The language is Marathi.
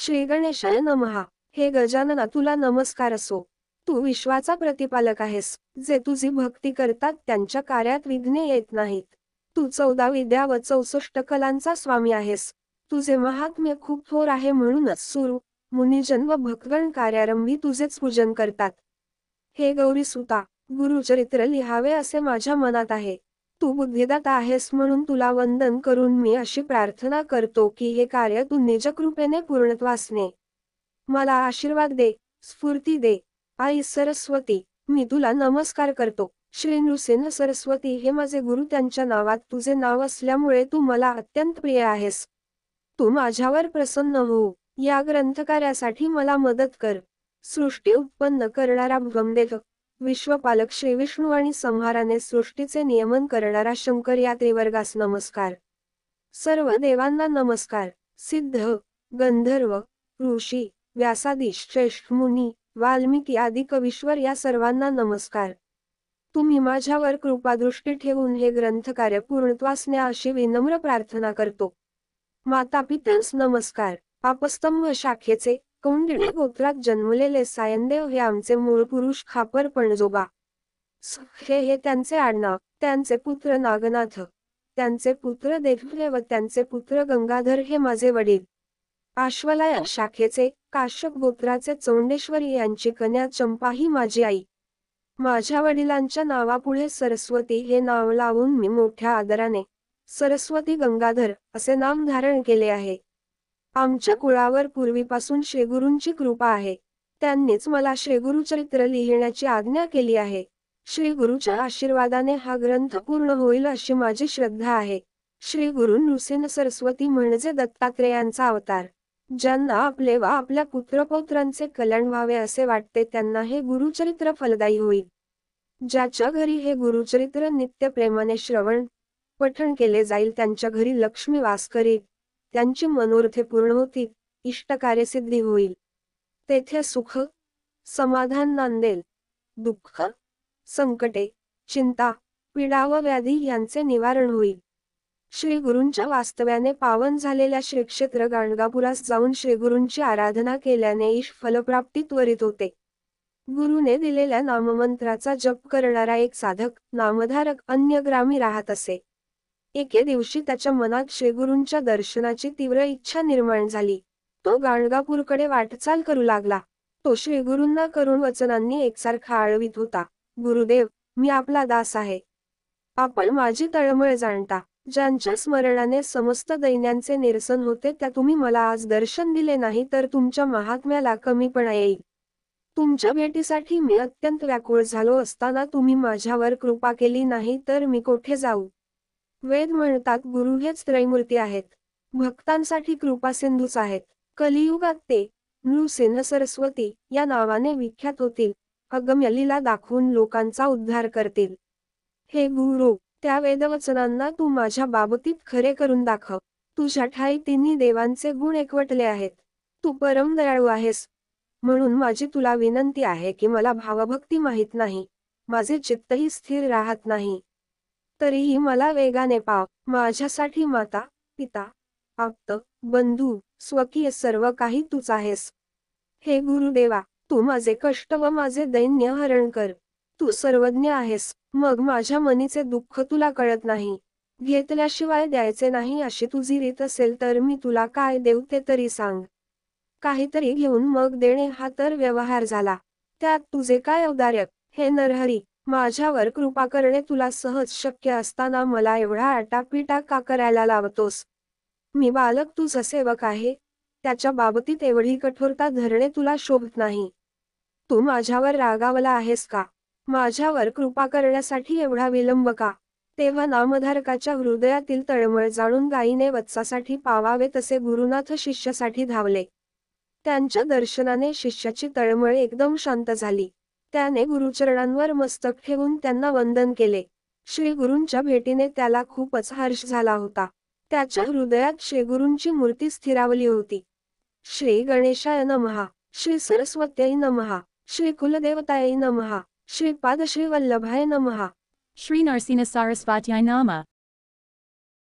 श्री गणेशाय नमः। हे गजानना तुला नमस्कार असो। तू विश्वाचा प्रतिपालक आहेस। जे तुझी भक्ती करतात त्यांच्या कार्यात विघ्ने येत नाहीत। तू 14 विद्या व 64 कलांचा स्वामी आहेस। तुझे महात्म्य खूप थोर आहे म्हणूनच सुर, मुनिजन व भक्तगण कार्यारंभी तुझेच पूजन करतात। हे गौरीसुता, गुरुचरित्र लिहावे असे माझ्या मनात आहे। तू बुद्धिदाता आहेस म्हणून तुला वंदन करून मी अशी प्रार्थना करतो की हे कार्य तू निजकृपेने पूर्णत्वास ने। मला आशीर्वाद दे, स्फूर्ती दे। आई सरस्वती, मी तुला नमस्कार करतो। श्री नृसिंह सरस्वती हे माझे गुरु, त्यांच्या नावात तुझे नाव असल्यामुळे तू मला अत्यंत प्रिय आहेस। तू माझ्यावर प्रसन्न हो, या ग्रंथकार्यासाठी मला मदत कर। सृष्टी उत्पन्न करणारा ब्रह्मदेव, विश्वपालक श्री विष्णू आणि संहाराने सृष्टीचे नियमन करणारा शंकर या त्रिवर्गास नमस्कार। सर्व देवांना नमस्कार। सिद्ध, गंधर्व, ऋषी, व्यासादी, श्रेष्ठ मुनी, वाल्मिकी आदी कवीश्वर या सर्वांना नमस्कार। तुम्ही माझ्यावर कृपादृष्टी ठेवून हे ग्रंथकार्य पूर्णत्वास न्या अशी विनम्र प्रार्थना करतो। माता पित्यांस नमस्कार। पापस्तंभ शाखेचे कौंडिण्य गोत्रात जन्मलेले सायनदेव हे आमचे मूळ पुरुष खापर पणजोबा। हे त्यांचे आडनाव। त्यांचे पुत्र नागनाथ, त्यांचे पुत्र देवदेव व त्यांचे पुत्र गंगाधर हे माझे वडील। आश्वलायन शाखेचे काश्यप गोत्राचे चौंडेश्वरी यांची कन्या चंपा ही माझी आई। माझ्या वडिलांच्या नावापुढे सरस्वती हे नाव लावून मी मोठ्या आदराने सरस्वती गंगाधर असे नाम धारण केले आहे। आमच्या कुळावर पूर्वीपासून श्रीगुरूंची कृपा आहे। त्यांनीच मला श्रीगुरुचरित्र लिहिण्याची आज्ञा केली आहे। श्रीगुरूच्या आशीर्वादाने हा ग्रंथ पूर्ण होईल अशी माझी श्रद्धा आहे। श्रीगुरू नृसिंह सरस्वती म्हणजे दत्तात्रेयांचा अवतार। ज्यांना आपले व आपल्या पुत्रपौत्रांचे कल्याण व्हावे असे वाटते त्यांना हे गुरुचरित्र फलदायी होईल। ज्याच्या घरी हे गुरुचरित्र नित्य प्रेमाने श्रवण पठण केले जाईल त्यांच्या घरी लक्ष्मी वास करेल, त्यांची मनोरथे पूर्ण होतील, इष्टकार्यसिद्धी होईल। तेथे सुख, समाधान नांदेल। दुःख, संकटे, चिंता, पीडा व व्याधी यांचे निवारण होईल। श्री गुरूंच्या वास्तव्याने पावन झालेल्या श्रीक्षेत्र गाणगापुरास जाऊन श्रीगुरूंची आराधना केल्याने ईश फलप्राप्ती त्वरित होते। गुरुने दिलेल्या नाममंत्राचा जप करणारा एक साधक, नामधारक अन्यग्रामी राहत असे। एके दिवशी त्याच्या मनात श्रीगुरूंच्या दर्शनाची तीव्र इच्छा निर्माण झाली। तो गाणगापूरकडे वाटचाल करू लागला। तो श्रीगुरूंना करुण वचनांनी एकसारखा आळवीत होता। गुरुदेव, मी आपला दास आहे। आपण माझी तळमळ जाणता। ज्यांच्या स्मरणाने समस्त दैन्यांचे निरसन होते त्या तुम्ही मला आज दर्शन दिले नाही तर तुमच्या महात्म्याला कमीपणा येईल। तुमच्या भेटीसाठी मी अत्यंत व्याकुळ झालो असताना तुम्ही माझ्यावर कृपा केली नाही तर मी कोठे जाऊ। वेद म्हणतात गुरु हेच त्रैमूर्ती आहेत, भक्तांसाठी कृपासिंधूच आहेत। कलियुगात ते नृसिंह सरस्वती या नावाने विख्यात होतील, अगम्य लीला दाखवून लोकांचा उद्धार करतील। हे गुरु, त्या वेदवचनांना तू माझ्या बाबतीत खरे करून दाखव। तुझ्या ठाई तिन्ही देवांचे गुण एकवटले आहेत। तू परम दयाळू आहेस, म्हणून माझी तुला विनंती आहे की मला भावभक्ती माहित नाही, माझे चित्तही स्थिर राहत नाही। तरीही मला वेगाने पाव। माझ्यासाठी माता, पिता, आप्त, बंधू, स्वकीय सर्व काही तूच आहेस। हे गुरुदेवा, तू माझे कष्ट व माझे दैन्य हरण कर। तू सर्वज्ञ आहेस, मग माझ्या मनीचे दुःख तुला कळत नाही। घेतल्याशिवाय द्यायचे नाही अशी तुझी रीत असेल तर मी तुला काय देऊ ते तरी सांग। काहीतरी घेऊन मग देणे हा तर व्यवहार झाला, त्यात तुझे काय औदार्य। हे नरहरी, माझ्यावर कृपा करणे तुला सहज शक्य असताना मला एवढा आटापिटा का करायला लावतोस। मी बालक तुझा सेवक आहे, त्याच्या बाबतीत एवढी कठोरता धरणे तुला शोभत नाही। तू माझ्यावर रागावला आहेस का? माझ्यावर कृपा करण्यासाठी एवढा विलंब का? तेव्हा नामधारकाच्या हृदयातील तळमळ जाणून गायीने वत्सासाठी पावावे तसे गुरुनाथ शिष्यासाठी धावले। त्यांच्या दर्शनाने शिष्याची तळमळ एकदम शांत झाली। त्याने गुरुचरणांवर मस्तक ठेवून त्यांना वंदन केले। श्रीगुरूंच्या भेटीने त्याला खूपच हर्ष झाला होता। त्याच्या हृदयात श्रीगुरूंची मूर्ती स्थिरावली होती। श्री गणेशाय नमः, श्री सरस्वत्यै नमः, श्री कुलदेवतायै नमः, श्री पादश्री वल्लभाय नमः। Sri Narsina Sarasvatyai Nama.